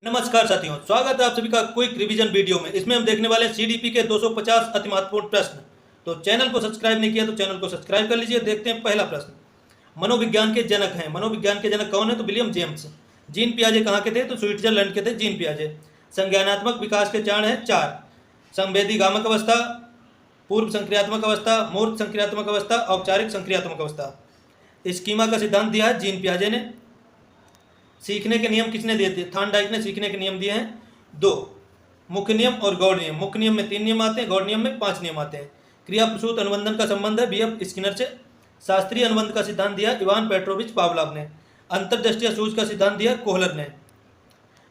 नमस्कार साथियों, स्वागत है आप सभी का क्विक रिवीजन वीडियो में। इसमें हम देखने वाले हैं सीडीपी के 250 अति महत्वपूर्ण प्रश्न। तो चैनल को सब्सक्राइब नहीं किया तो चैनल को सब्सक्राइब कर लीजिए। देखते हैं पहला प्रश्न। मनोविज्ञान के जनक हैं। मनोविज्ञान के जनक कौन है? तो विलियम जेम्स। जीन पियाजे कहाँ के थे? तो स्विट्जरलैंड के थे जीन पियाजे। संज्ञानात्मक विकास के चरण हैं 4: संवेदी गामक अवस्था, पूर्व संक्रियात्मक अवस्था, मूर्त संक्रियात्मक अवस्था, औपचारिक संक्रियात्मक अवस्था। स्कीमा का सिद्धांत दिया है जीन पियाजे ने। सीखने के नियम किसने दिए थे? थॉर्नडाइक ने सीखने के नियम दिए हैं 2: मुख्य नियम और गौड़ नियम। मुख्य नियम में 3 नियम आते हैं, गौड़ नियम में 5 नियम आते हैं। क्रिया प्रसूत अनुबंधन का संबंध है बीएफ स्किनर से। शास्त्रीय अनुबंध का सिद्धांत दिया इवान पेट्रोविच पावलोव ने। अंतर्दृष्टीय सूझ का सिद्धांत दिया कोहलर ने।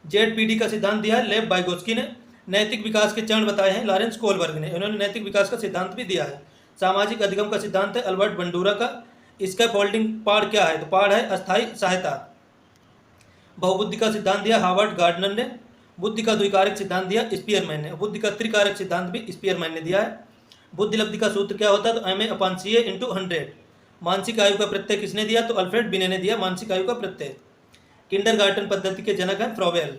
जेडपीडी का सिद्धांत दिया है लेव वाइगोत्स्की ने। नैतिक विकास के चरण बताए हैं लॉरेंस कोहलबर्ग ने। उन्होंने नैतिक विकास का सिद्धांत भी दिया है। सामाजिक अधिगम का सिद्धांत है अल्बर्ट बंडूरा का। स्कैफोल्डिंग पाड़ क्या है? तो पाड़ है अस्थायी सहायता। बहुबुद्धि का सिद्धांत दिया हार्वर्ड गार्डनर ने। बुद्धि का द्विकारक सिद्धांत दिया स्पीयरमैन ने। बुद्धि का त्रिकारक सिद्धांत भी स्पीयरमैन ने दिया है। बुद्धि लब्धि का सूत्र क्या होता है? तो MA/CA/100। मानसिक आयु का प्रत्यय किसने दिया? तो अल्फ्रेड बिने ने दिया मानसिक आयु का प्रत्यय। किंडरगार्टन पद्धति के जनक हैं फ्रोवेल।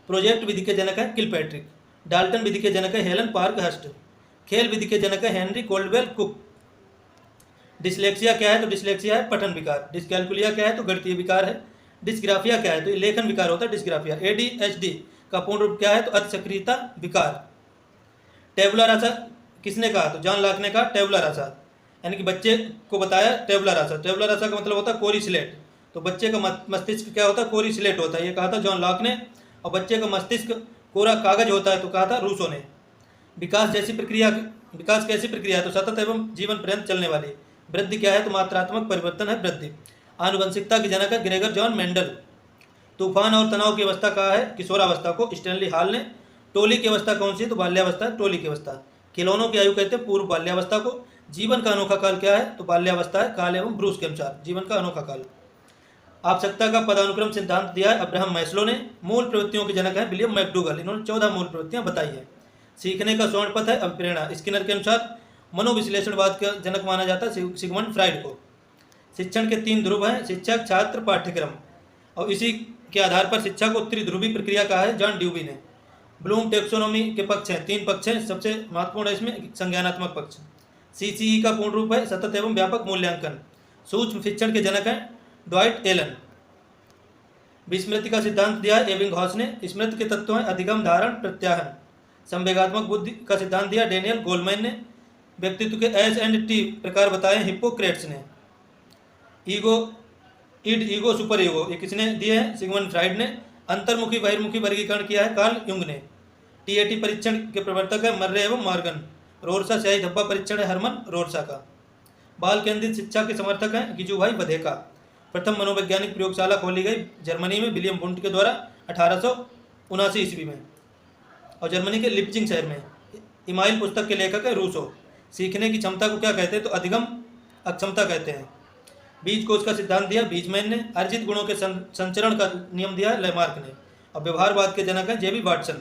प्रोजेक्ट विधि के जनक हैं किलपैट्रिक। डाल्टन विधि के जनक है हेलन पार्कहर्स्ट। खेल विधि के जनक है हेनरी कोल्डवेल कुक। डिसलेक्सिया क्या है? तो डिसलेक्सिया है पठन विकार। डिस्कैलकुलिया क्या है? तो गणितीय विकार है। डिस्ग्राफिया क्या है? तो लेखन विकार होता है डिस्ग्राफिया। ADHD का पूर्ण रूप क्या है? तो अति सक्रियता विकार। टेबुला रासा किसने कहा? तो जॉन लॉक ने कहा टेबुला रासा, यानी कि बच्चे को बताया टेबुला रासा। टेबुला रासा का मतलब होता है कोरी स्लेट। तो बच्चे का मस्तिष्क क्या होता है? कोरी स्लेट होता है, ये कहा था जॉन लॉक ने। और बच्चे का मस्तिष्क कोरा कागज होता है, तो कहा था रूसो ने। विकास कैसी प्रक्रिया है? तो सतत एवं जीवन पर्यंत चलने वाली। वृद्धि क्या है? तो मात्रात्मक परिवर्तन है वृद्धि। आनुवंशिकता के जनक है ग्रेगर जॉन मेंडल। तूफान और तनाव की अवस्था कहा है किशोरावस्था को स्टैनली हॉल ने। टोली की अवस्था कौन सी है? तो बाल्यावस्था। टोली की अवस्था। खिलौनों की आयु कहते हैं पूर्व बाल्यावस्था को। जीवन का अनोखा काल क्या है? तो बाल्यावस्था है काल एवं ब्रूस के अनुसार जीवन का अनोखा काल। आवश्यकता का पदानुक्रम सिद्धांत दिया है अब्राहम मैस्लो ने। मूल प्रवृत्तियों के जनक हैं विलियम मैकडूगल। इन्होंने 14 मूल प्रवृत्तियां बताई है। सीखने का स्वर्ण पथ है अभिप्रेरणा। स्किनर के अनुसार मनोविश्लेषणवाद का जनक माना जाता है सिगमंड फ्राइड को। शिक्षण के 3 ध्रुव हैं शिक्षक, छात्र, पाठ्यक्रम। और इसी के आधार पर शिक्षा को त्रिध्रुवी प्रक्रिया कहा है जॉन ड्यूबी ने। ब्लूम टेक्सोनोमी के पक्ष हैं 3 पक्ष हैं। सबसे महत्वपूर्ण है इसमें संज्ञानात्मक पक्ष। CCE का पूर्ण रूप है सतत एवं व्यापक मूल्यांकन। सूक्ष्म शिक्षण के जनक हैं ड्वाइट एलन। विस्मृति का सिद्धांत दिया है एबिंगहॉस ने। स्मृति के तत्व हैं अधिगम, धारण, प्रत्याहन। संवेगात्मक बुद्धि का सिद्धांत दिया डेनियल गोलमैन ने। व्यक्तित्व के S&T प्रकार बताए हिप्पोक्रेट्स ने। Ego, id, ego, super ego ये किसने दिए हैं? सिगमंड फ्राइड ने। अंतर्मुखी बहिर्मुखी वर्गीकरण किया है कार्ल युंग ने। TAT परीक्षण के प्रवर्तक है मर्रे एवं मॉर्गन। रोरसा स्याही धब्बा परीक्षण है हरमन रोरसा का। बाल केंद्रित शिक्षा के समर्थक हैं गिजुभाई बधेका। प्रथम मनोवैज्ञानिक प्रयोगशाला खोली गई जर्मनी में विलियम वुंट के द्वारा 1879 ईस्वी में, और जर्मनी के लिप्जिंग शहर में। इमाइल पुस्तक के लेखक है रूसो। सीखने की क्षमता को क्या कहते हैं? तो अधिगम अक्षमता कहते हैं। बीज कोश का सिद्धांत दिया बीजमैन ने। अर्जित गुणों के संचरण का नियम दिया लेमार्क ने। और व्यवहारवाद के जनक हैं JB वाटसन।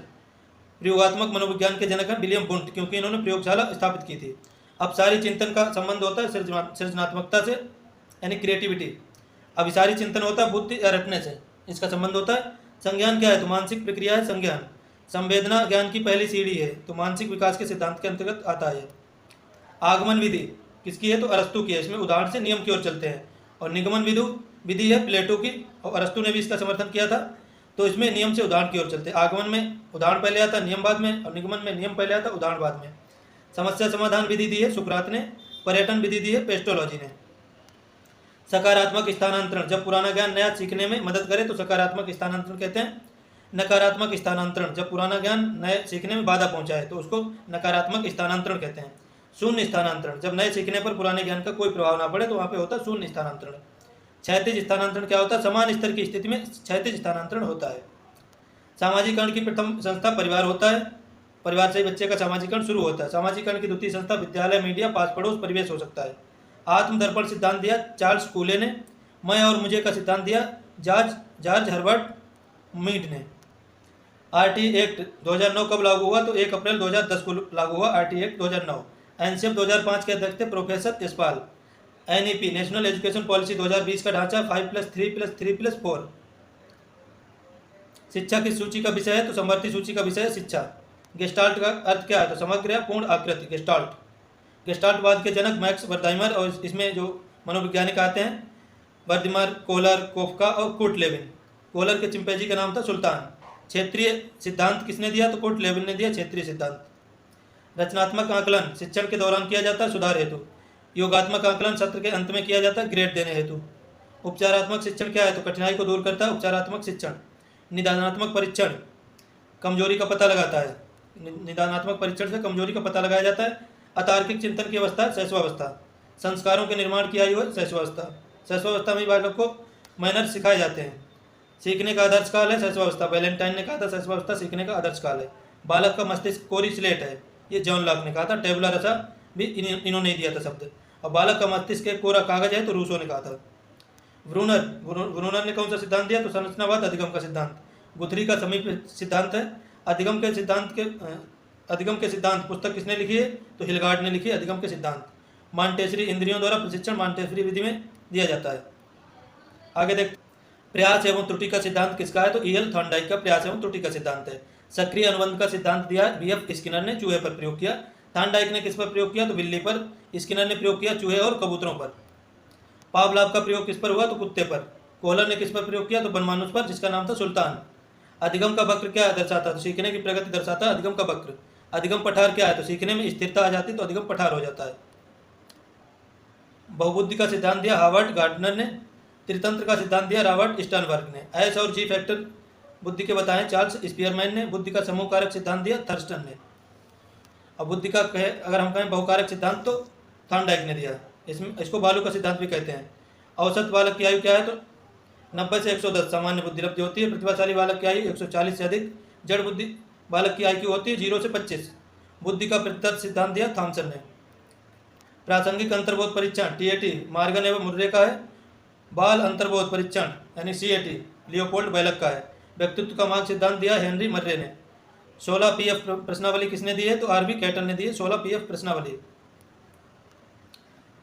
प्रयोगात्मक मनोविज्ञान के जनक हैं विलियम वुंट, क्योंकि इन्होंने प्रयोगशाला स्थापित की थी। अभिसारी चिंतन का संबंध होता है सृजनात्मकता से, यानी क्रिएटिविटी। अभिसारी चिंतन होता है बुद्धि या रटने से, इसका संबंध होता है। संज्ञान क्या है? तो मानसिक प्रक्रिया है संज्ञान। संवेदना ज्ञान की पहली सीढ़ी है, तो मानसिक विकास के सिद्धांत के अंतर्गत आता है। आगमन विधि किसकी है? तो अरस्तु की है। इसमें उदाहरण से नियम की ओर चलते हैं। और निगमन विधि है प्लेटो की, और अरस्तु ने भी इसका समर्थन किया था। तो इसमें नियम से उदाहरण की ओर चलते हैं। आगमन में उदाहरण पहले आता, नियम बाद में, और निगमन में नियम पहले आता, उदाहरण बाद में। समस्या समाधान विधि दी है सुकरात ने। पर्यटन विधि दी है पेस्टोलॉजी ने। सकारात्मक स्थानांतरण, जब पुराना ज्ञान नया सीखने में मदद करे तो सकारात्मक स्थानांतरण कहते हैं। नकारात्मक स्थानांतरण, जब पुराना ज्ञान नए सीखने में बाधा पहुंचाए तो उसको नकारात्मक स्थानांतरण कहते हैं। शून्य स्थानांतरण, जब नए सीखने पर पुराने ज्ञान का कोई प्रभाव ना पड़े तो वहाँ पे होता है शून्य स्थानांतरण। क्षैतिज स्थानांतरण क्या होता है? समान स्तर की स्थिति में क्षैतिज स्थानांतरण होता है। सामाजिकरण की प्रथम संस्था परिवार होता है। परिवार से ही बच्चे का सामाजिकरण शुरू होता है। सामाजिकरण की द्वितीय संस्था विद्यालय, मीडिया, पास पड़ोस, परिवेश हो सकता है। आत्मदर्पण सिद्धांत दिया चार्ल्स कूले ने। मैं और मुझे का सिद्धांत दिया जॉर्ज हर्बर्ट मीड ने। RT एक्ट 2009 कब लागू हुआ? तो 1 अप्रैल 2010 को लागू हुआ RT एक्ट 2009। एनसीएफ 2005 के अध्यक्ष थे professor Yashpal. NEP national education policy 2020 का ढांचा 5+3+3+4। शिक्षा किस सूची का विषय है? तो समवर्ती सूची का विषय है शिक्षा। गेस्टाल्ट का अर्थ क्या है? तो समग्र या पूर्ण आकृति, गेस्टाल्ट। गेस्टाल्टवाद के जनक मैक्स वर्दाइमर, और इसमें जो मनोवैज्ञानिक आते हैं वर्दिमर, कोहलर, कोफका और कुर्ट लेविन। कोहलर के चिंपैंजी का नाम था सुल्तान। क्षेत्रीय सिद्धांत किसने दिया? तो कुर्ट लेविन ने दिया क्षेत्रीय सिद्धांत। रचनात्मक आकलन शिक्षण के दौरान किया जाता है सुधार हेतु। योगात्मक आकलन सत्र के अंत में किया जाता है ग्रेड देने हेतु। उपचारात्मक शिक्षण क्या है? तो कठिनाई को दूर करता है उपचारात्मक शिक्षण। निदानात्मक परीक्षण कमजोरी का पता लगाता है। निदानात्मक परीक्षण से कमजोरी का पता लगाया जाता है। अतार्किक चिंतन की अवस्था शैशवावस्था। संस्कारों के निर्माण की आयु है शैशवावस्था। शैशवावस्था में बालक को मैनर्स सिखाए जाते हैं। सीखने का आदर्श काल है शैशवावस्था। वैलेंटाइन ने कहा था शैशवावस्था सीखने का आदर्श काल है। बालक का मस्तिष्क कोरी स्लेट है, ये जॉन लॉक ने कहा था। टेबुला रसा भी इन्होंने दिया था शब्द। और बालक का मस्तिष्क एक कोरा कागज है, तो रूसो ने कहा था। व्रूनर ने कौन सा सिद्धांत दिया? तो संरचनावाद अधिगम का सिद्धांत। गुथरी का समीप सिद्धांत है। अधिगम के सिद्धांत पुस्तक किसने लिखी है? तो हिलगार्ड ने लिखी अधिगम के सिद्धांत। मॉन्टेसरी इंद्रियों द्वारा प्रशिक्षण मॉन्टेसरी विधि में दिया जाता है। आगे देख, प्रयास एवं त्रुटि का सिद्धांत किसका है? तो ईएल थॉर्नडाइक का प्रयास एवं त्रुटि का सिद्धांत है। सक्रिय अनुबंध का सिद्धांत दिया बीएफ स्किनर ने, चूहे पर प्रयोग किया। थॉर्नडाइक ने किस पर प्रयोग किया? तो बिल्ली पर। स्किनर ने प्रयोग किया चूहे और कबूतरों पर। पावलाव का प्रयोग किस पर हुआ? तो कुत्ते पर। कोहलर ने किस पर प्रयोग किया? तो बनमानुस पर, जिसका नाम था सुल्तान। अधिगम का वक्र क्या दर्शाता है? तो सीखने की प्रगति दर्शाता है अधिगम का वक्र। अधिगम पठार क्या है? तो सीखने में स्थिरता आ जाती है, तो अधिगम पठार हो जाता है। बहुबुद्धि का सिद्धांत दिया हार्वर्ड गार्डनर ने। त्रितंत्र का सिद्धांत दिया रॉबर्ट स्टर्नबर्ग ने। एस और जी फैक्टर बुद्धि के बताएं चार्ल्स स्पीयरमैन ने। बुद्धि का समूह कारक सिद्धांत दिया थर्स्टन ने। और बुद्धि का अगर हम कहें बहुकारक सिद्धांत तो थॉर्नडाइक ने दिया। इसको बालू का सिद्धांत भी कहते हैं। औसत बालक की आयु क्या है? तो 90 से 110 सामान्य बुद्धि लब्धि होती है। प्रतिभाशाली बालक की आयु 140 से अधिक। जड़ बुद्धि बालक की आयु होती है 0 से 25। बुद्धि का प्रतितर्क सिद्धांत दिया थॉमसन ने। प्रासंगिक अंतर्बोध परीक्षण टीएटी मार्गन एवं मुर्रे का है। बाल अंतर्बोध परीक्षण यानी सीएटी लियोपोल्ड बैलक का है। व्यक्तित्व का मार्ग सिद्धांत दिया हेनरी मर्रे ने। 16 पीएफ प्रश्नावली किसने दी है? तो आरबी कैटल ने दी है 16 पीएफ प्रश्नावली।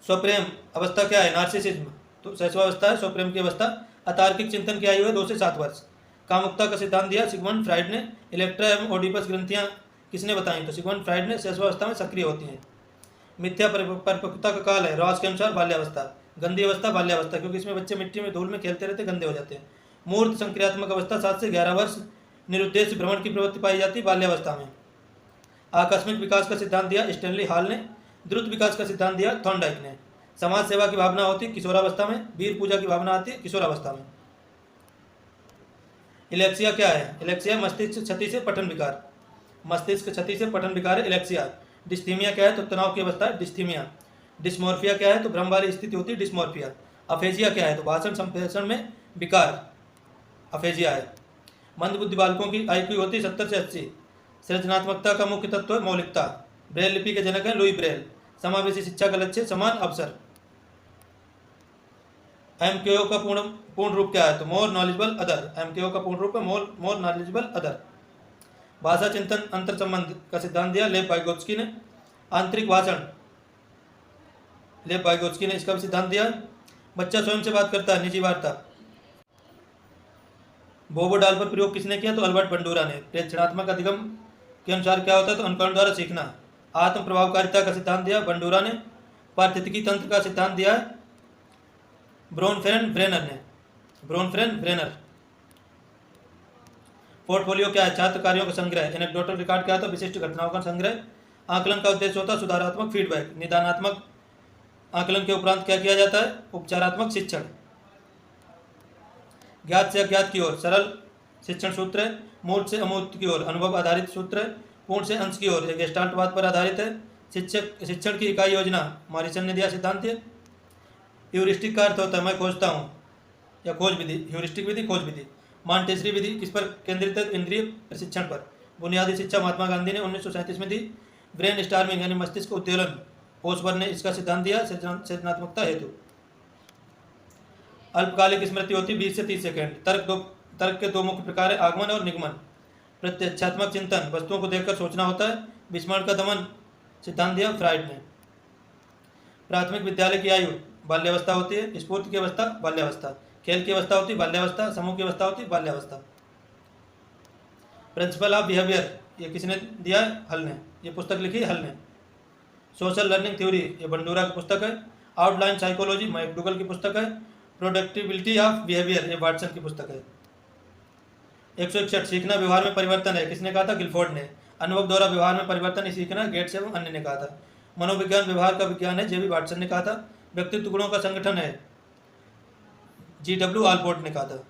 स्वप्रेम अवस्था क्या है? नार्सिसिज्म, तो शैशवावस्था है स्वप्रेम की अवस्था। अतार्किक चिंतन की आयु है 2 से 7 वर्ष। कामुकता का सिद्धांत दिया सिगमंड फ्राइड ने। इलेक्ट्रा एवं ओडिपस ग्रंथियां किसने बताई? तो सिगमंड फ्राइड ने। शैशवावस्था में सक्रिय होती हैं। मिथ्या परिपक्वता का काल है रॉस के अनुसार बाल्यावस्था। गंदी अवस्था बाल्यावस्था, क्योंकि इसमें बच्चे मिट्टी में धूल में खेलते रहते गंदे हो जाते हैं। मूर्त संक्रियात्मक अवस्था 7 से 11 वर्ष। निरुद्देश्य भ्रमण की प्रवृत्ति पाई जाती है बाल्यावस्था में। आकस्मिक विकास का सिद्धांत दिया स्टैनली हॉल ने। द्रुत विकास का सिद्धांत दिया थॉर्नडाइक ने। समाज सेवा की भावना होती है किशोरावस्था में। वीर पूजा की भावना आती है किशोरावस्था में। इलेक्सिया क्या है? इलेक्सिया मस्तिष्क क्षति से पठन विकार। मस्तिष्क क्षति से पठन विकार है इलेक्सिया। डिस्थीमिया क्या है? तो तनाव की अवस्था है डिस्थीमिया। डिस्मोर्फिया क्या है? तो भ्रम वाली स्थिति होती है डिस्मोर्फिया। अफेजिया क्या है? तो भाषण संप्रेषण में विकार अफेजिया है। मंदबुद्धि बालकों की आयु होती है 70 से 80। सृजनात्मकता का मुख्य तत्व है मौलिकता। ब्रेल लिपि के जनक है लुई ब्रेल। समावेशी शिक्षा का लक्ष्य समान अवसर। एमकेओ का पूर्ण रूप क्या है? तो मोर नॉलेजेबल अदर। एमकेओ का पूर्ण रूप है मोर नॉलेजेबल अदर। भाषा चिंतन अंतर संबंध का सिद्धांत दिया लेव वाइगोत्स्की ने। आंतरिक भाषण लेव वाइगोत्स्की ने इसका सिद्धांत दिया। बच्चा स्वयं से बात करता है निजी वार्ता। बोबो डाल पर प्रयोग किसने किया? तो अल्बर्ट बंडूरा ने। प्रेक्षणात्मक अधिगम के अनुसार क्या होता है? तो अनुकरण द्वारा सीखना। आत्म प्रभावकारिता का सिद्धांत दिया बंडूरा ने। पारिस्थितिकी तंत्र का सिद्धांत दिया ब्रोनफेन ब्रेनर। पोर्टफोलियो क्या है? छात्र कार्यों का संग्रह। एनेक्डोटल रिकॉर्ड क्या होता है? विशिष्ट घटनाओं का संग्रह। आकलन का उद्देश्य होता है सुधारात्मक फीडबैक। निदानात्मक आकलन के उपरांत क्या किया जाता है? उपचारात्मक शिक्षण। ज्ञात से अज्ञात की ओर सरल शिक्षण सूत्र है। मूर्त से अमूर्त की ओर अनुभव आधारित सूत्र है। पूर्ण से अंश की ओर एक गेस्टाल्टवाद पर आधारित है। शिक्षण की इकाई योजना मॉरिसन ने दिया सिद्धांत है। ह्यूरिस्टिक का अर्थ होता है मैं खोजता हूँ या खोज विधि। ह्यूरिस्टिक विधि खोज विधि। मॉन्टेसरी विधि किस पर केंद्रित है? इंद्रिय प्रशिक्षण पर। बुनियादी शिक्षा महात्मा गांधी ने 1937 में दी। ब्रेन स्टार्मिंग यानी मस्तिष्क उद्दोलन ओसबर्न ने इसका सिद्धांत दिया सृजनात्मकता हेतु। अल्पकालिक स्मृति होती 20 से 30 सेकेंड। तर्क के 2 मुख्य प्रकार है आगमन और निगमन। प्रत्यक्षात्मक चिंतन वस्तुओं को देखकर सोचना होता है। विस्मरण का दमन सिद्धांत दिया फ्राइड ने। प्राथमिक विद्यालय की आयु बाल्यावस्था होती है। स्फूर्ति की अवस्था बाल्यावस्था। खेल की अवस्था होती है बाल्यावस्था। समूह की अवस्था होती है बाल्यावस्था। प्रिंसिपल ऑफ बिहेवियर ये किसने दिया है? हल ने। ये पुस्तक लिखी है हल ने। सोशल लर्निंग थ्योरी ये बंडूरा की पुस्तक है। आउटलाइन साइकोलॉजी मैकडूगल की पुस्तक है। प्रोडक्टिबिलिटी ऑफ बिहेवियर ये वाटसन की पुस्तक है। 161 सीखना व्यवहार में परिवर्तन है किसने कहा था? गिलफोर्ड ने। अनुभव द्वारा व्यवहार में परिवर्तन ही सीखना है, गेट्स एवं अन्य ने कहा था। मनोविज्ञान व्यवहार का विज्ञान है, जेबी वाटसन ने कहा था। व्यक्तित्व गुणों का संगठन है, GW आलपोर्ट ने कहा था।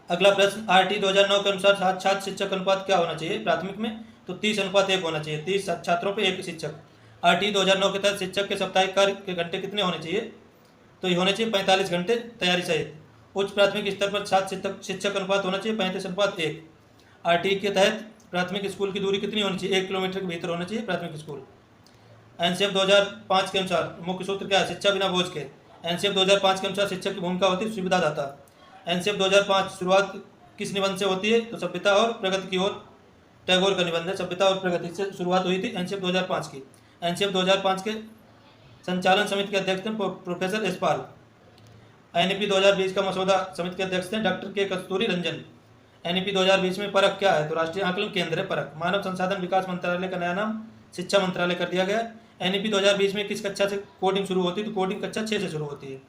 अगला प्रश्न, RT 2009 के अनुसार छात्र शिक्षक अनुपात क्या होना चाहिए? प्राथमिक में तो 30:1 होना चाहिए, 30 छात्रों पे 1 शिक्षक। RT 2009 के तहत शिक्षक के साप्ताहिक कार्य के घंटे कितने होने चाहिए? तो ये होने चाहिए 45 घंटे तैयारी सहित। उच्च प्राथमिक स्तर पर छात्र शिक्षक अनुपात होना चाहिए 35:1। RT के तहत प्राथमिक स्कूल की दूरी कितनी होनी चाहिए? 1 किलोमीटर के भीतर होना चाहिए प्राथमिक स्कूल। एनसीएफ 2005 के अनुसार मुख्य सूत्र क्या है? शिक्षा बिना बोझ के। एनसीएफ 2005 के अनुसार शिक्षक की भूमिका होती है सुविधादाता। एनसीएफ 2005 शुरुआत किस निबंध से होती है? तो सभ्यता और प्रगति की ओर, टैगोर का निबंध है, सभ्यता और प्रगति से शुरुआत हुई थी एनसीएफ 2005 की। एनसीएफ 2005 के संचालन समिति के अध्यक्ष थे प्रोफेसर यशपाल। एनईपी 2020 का मसौदा समिति के अध्यक्ष थे डॉक्टर के कस्तूरी रंजन। एनईपी 2020 में परख क्या है? तो राष्ट्रीय आकलन केंद्र है परख। मानव संसाधन विकास मंत्रालय का नया नाम शिक्षा मंत्रालय कर दिया गया। एनईपी 2020 में किस कक्षा से कोडिंग शुरू होती है? तो कोडिंग कक्षा 6 से शुरू होती है।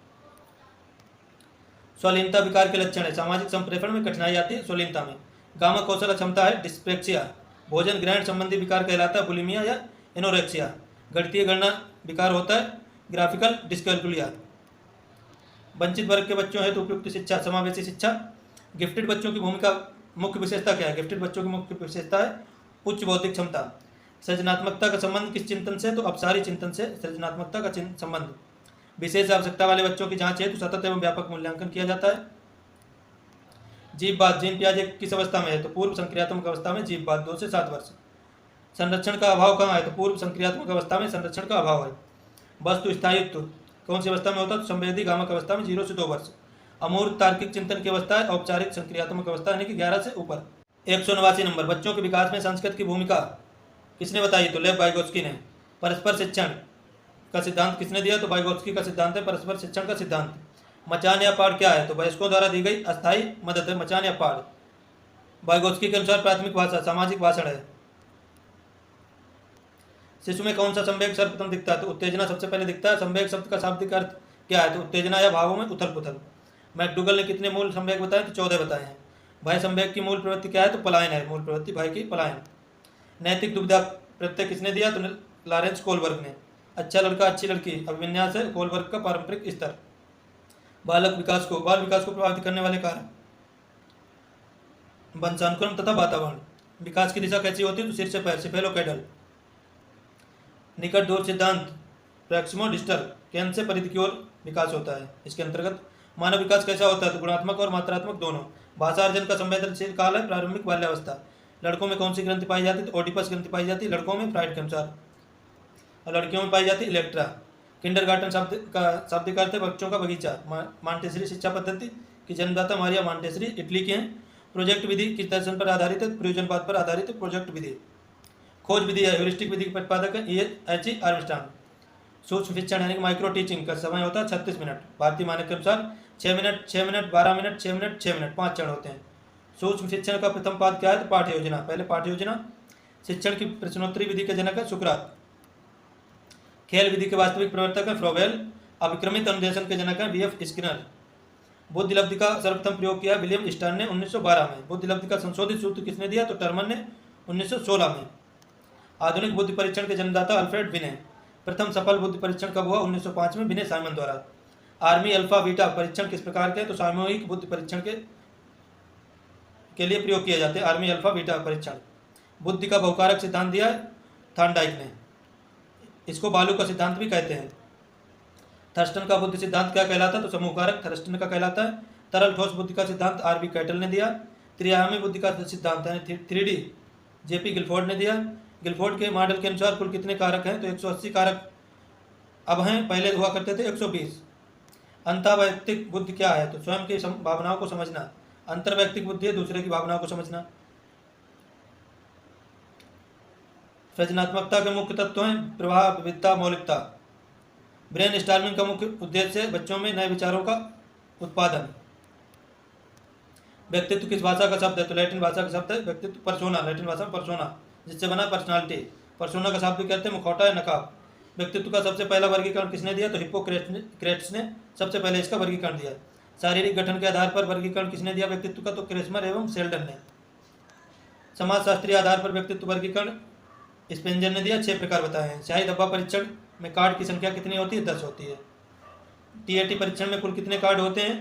स्वलीनता विकार के लक्षण है, सामाजिक संप्रेषण में कठिनाई आती है स्वलीनता में। गामा कौशल क्षमता है डिस्पेक्सिया। भोजन ग्रहण संबंधी विकार कहलाता है बुलिमिया या एनोरेक्सिया। गणितीय गणना विकार होता है ग्राफिकल डिस्कैल्कुलिया। वंचित वर्ग के बच्चों हेतु उपयुक्त शिक्षा समावेशी शिक्षा। गिफ्टेड बच्चों की भूमिका मुख्य विशेषता क्या है? गिफ्टेड बच्चों की मुख्य विशेषता है उच्च बौद्धिक क्षमता। सृजनात्मकता का संबंध किस चिंतन से? तो अपसारी चिंतन से सृजनात्मकता का संबंध। विशेष आवश्यकता वाले बच्चों की जांच है तो सतत एवं व्यापक मूल्यांकन किया जाता है। जीवबात, जीन पियाजे किस अवस्था में है? तो पूर्व संक्रियात्मक अवस्था में जीवबात 2 से 7 वर्ष। संरक्षण का अभाव कहाँ है? तो पूर्व संक्रियात्मक अवस्था में संरक्षण का अभाव है। वस्तु स्थायित्व कौन सी अवस्था में होता है? तो संवेदी गामक अवस्था में 0 से 2 वर्ष। अमूर्त तार्किक चिंतन की अवस्था है औपचारिक संक्रियात्मक अवस्था यानी कि 11 से ऊपर। 189 नंबर, बच्चों के विकास में संस्कृत की भूमिका किसने बताई? तो लेव वाइगोत्स्की ने। परस्पर शिक्षण का सिद्धांत किसने दिया? तो वाइगोत्स्की का सिद्धांत है परस्पर शिक्षण का सिद्धांत। मचान या पाठ क्या है? तो वयस्कों द्वारा दी गई अस्थायी मदद है मचान या पाठ। वाइगोत्स्की के अनुसार प्राथमिक भाषा सामाजिक भाषण है। शिशु में कौन सा संवेग सर्वप्रथम दिखता है? तो उत्तेजना सबसे पहले दिखता है। संवेग शब्द का शाब्दिक अर्थ क्या है? तो उत्तेजना या भावों में उथल पुथल। मैकडूगल ने कितने मूल संवेग बताए? तो 14 बताए हैं। भय संवेग की मूल प्रवृत्ति क्या है? तो पलायन है, मूल प्रवृत्ति भय की पलायन। नैतिक दुविधा प्रत्यय किसने दिया? तो लॉरेंस कोलबर्ग ने। अच्छा लड़का अच्छी लड़की अभिविन्यास है कोलबर्ग का पारंपरिक स्तर। बाल विकास को प्रभावित करने वाले कारक वंशानुक्रम तथा वातावरण। विकास की दिशा कैसी होती है? तो सिर से पैर, सेफेलोकैडल। निकट दूर सिद्धांत प्रैक्सिमो डिस्टल, केंद्र से परिधि की ओर विकास होता है। इसके अंतर्गत मानव विकास कैसा होता है? तो गुणात्मक और मात्रात्मक दोनों। भाषा अर्जन का संवेदनशील काल है प्रारंभिक बाल्यावस्था। लड़कों में कौन सी ग्रंथि पाई जाती है? तो ओडिपस ग्रंथि पाई जाती है लड़कों में फ्राइड के अनुसार, और लड़कियों में पाई जाती है इलेक्ट्रा। किंडरगार्टन शब्द का शाब्दिक अर्थ है बच्चों का बगीचा। मांटेसरी शिक्षा पद्धति की जन्मदाता मारिया मांटेसरी इटली के हैं। प्रोजेक्ट विधि किस दर्शन पर आधारित है? प्रयोजनवाद पर आधारित है प्रोजेक्ट विधि। खोज विधि है ह्यूरिस्टिक विधि के प्रतिपादक है H.E. आर्मस्ट्रांग। सूक्ष्म शिक्षण यानी माइक्रो टीचिंग का समय होता है 36 मिनट। भारतीय मानक के अनुसार 6 minute, 6 minute, 12 minute, 6 minute, 6 minute, 5 चरण होते हैं। सूक्ष्म शिक्षण का प्रथम पाद क्या है? तो पाठ्य योजना। पहले पाठ्य योजना। शिक्षण की प्रश्नोत्तरी विधि के जनक है सुकरात। खेल विधि के वास्तविक प्रवर्तक है फ्रोवेल। अभिक्रमित अनुदेशन के जनक है B.F. स्किनर। बुद्धि लब्धि का सर्वप्रथम प्रयोग किया विलियम स्टर्न ने 1912 में। बुद्धि लब्धि का संशोधित सूत्र किसने दिया? तो टर्मन ने 1916 में। आधुनिक बुद्धि परीक्षण के जन्मदाता अल्फ्रेड बिने। प्रथम सफल बुद्धि परीक्षण कब हुआ? 1905 में बिने साइमन द्वारा। आर्मी अल्फा बीटा परीक्षण किस प्रकार के? तो सामूहिक बुद्धि परीक्षण के लिए प्रयोग किए जाते हैं आर्मी अल्फा बीटा परीक्षण। बुद्धि का बहुकारक सिद्धांत दिया थॉर्नडाइक ने। इसको बालू का सिद्धांत भी कहते हैं। थर्स्टन का बुद्धि सिद्धांत क्या कहलाता है? तो समूहकारक थर्स्टन का कहलाता है। तरल ठोस बुद्धि का सिद्धांत R.B. कैटल ने दिया। त्रिआयामी बुद्धि का सिद्धांत यानी 3D J.P. गिलफोर्ड ने दिया। गिलफोर्ड के मॉडल के अनुसार कुल कितने कारक हैं? तो 180 कारक अब हैं, पहले हुआ करते थे 120। अंतर्वैयक्तिक बुद्धि क्या है? तो स्वयं की भावनाओं को समझना। अंतर्वैयक्तिक बुद्धि है दूसरे की भावनाओं को समझना। सृजनात्मकता के मुख्य तत्व हैं प्रवाह, विविधता, मौलिकता। ब्रेन स्टॉर्मिंग का मुख्य उद्देश्य है बच्चों में नए विचारों का उत्पादन। व्यक्तित्व किस भाषा का शब्द है? तो लैटिन भाषा का शब्द है व्यक्तित्व। पर्सोना, लैटिन भाषा में पर्सोना, जिससे बना पर्सनालिटी। पर्सोना का शब्द भी कहते हैं मुखौटा या नकाब। व्यक्तित्व का सबसे पहला वर्गीकरण किसने दिया? तो हिप्पोक्रेट्स ने सबसे पहले इसका वर्गीकरण दिया। शारीरिक गठन के आधार पर वर्गीकरण किसने दिया व्यक्तित्व का? तो क्रेस्मर एवं शेल्डन ने। समाजशास्त्रीय आधार पर व्यक्तित्व वर्गीकरण स्पेंजर ने दिया। 6 प्रकार बताए हैं। शाही धब्बा परीक्षण में कार्ड की संख्या कितनी होती है? 10 होती है। टीएटी परीक्षण में कुल कितने कार्ड होते हैं?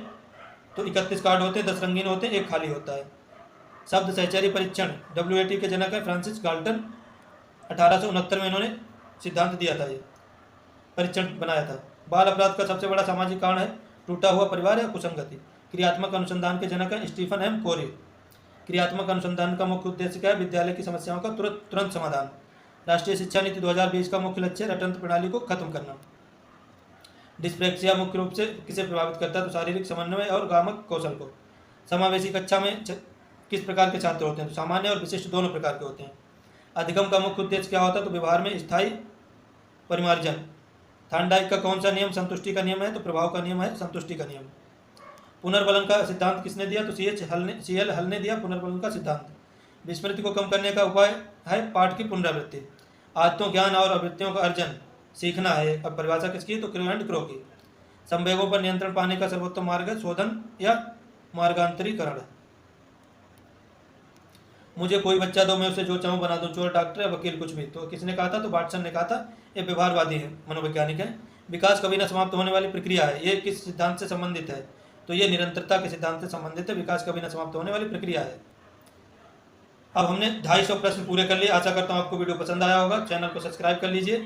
तो 31 कार्ड होते हैं, 10 रंगीन होते हैं, 1 खाली होता है। शब्द सहचर्य परीक्षण WAT के जनक है फ्रांसिस गाल्टन। 1869 में इन्होंने सिद्धांत दिया था, ये परीक्षण बनाया था। बाल अपराध का सबसे बड़ा सामाजिक कारण है टूटा हुआ परिवार या कुसंगति। क्रियात्मक अनुसंधान के जनक है स्टीफन एम कोरी। क्रियात्मक अनुसंधान का मुख्य उद्देश्य क्या है? विद्यालय की समस्याओं का तुरंत समाधान। राष्ट्रीय शिक्षा नीति 2020 का मुख्य लक्ष्य रटंत्र प्रणाली को खत्म करना। डिस्प्रेक्सिया मुख्य रूप से किसे प्रभावित करता है? तो शारीरिक समन्वय और गामक कौशल को। समावेशी कक्षा में किस प्रकार के छात्र होते हैं? तो सामान्य और विशिष्ट दोनों प्रकार के होते हैं। अधिगम का मुख्य उद्देश्य क्या होता है? तो व्यवहार में स्थायी परिमार्जन। थार्नडाइक का कौन सा नियम संतुष्टि का नियम है? तो प्रभाव का नियम है संतुष्टि का नियम। पुनर्बलन का सिद्धांत किसने दिया? तो CL हल ने दिया पुनर्बलन का सिद्धांत। विस्मृति को कम करने का उपाय है पाठ की पुनरावृत्ति। आदतों, ज्ञान और आवृत्तियों का अर्जन सीखना है। अब परिभाषा किसकी है? तो क्रो की। संवेगों पर नियंत्रण पाने का सर्वोत्तम मार्ग है शोधन या मार्गांतरीकरण। मुझे कोई बच्चा दो, मैं उसे जो चाहूँ बना दूँ, चोर, डॉक्टर या वकील, कुछ भी। तो किसने कहा था? तो वाटसन ने कहा था। ये व्यवहारवादी है, मनोवैज्ञानिक है। विकास कभी न समाप्त होने वाली प्रक्रिया है। ये किस सिद्धांत से संबंधित है? तो ये निरंतरता के सिद्धांत से संबंधित है। विकास कभी न समाप्त होने वाली प्रक्रिया है। अब हमने 250 प्रश्न पूरे कर लिए। आशा करता हूँ आपको वीडियो पसंद आया होगा। चैनल को सब्सक्राइब कर लीजिए।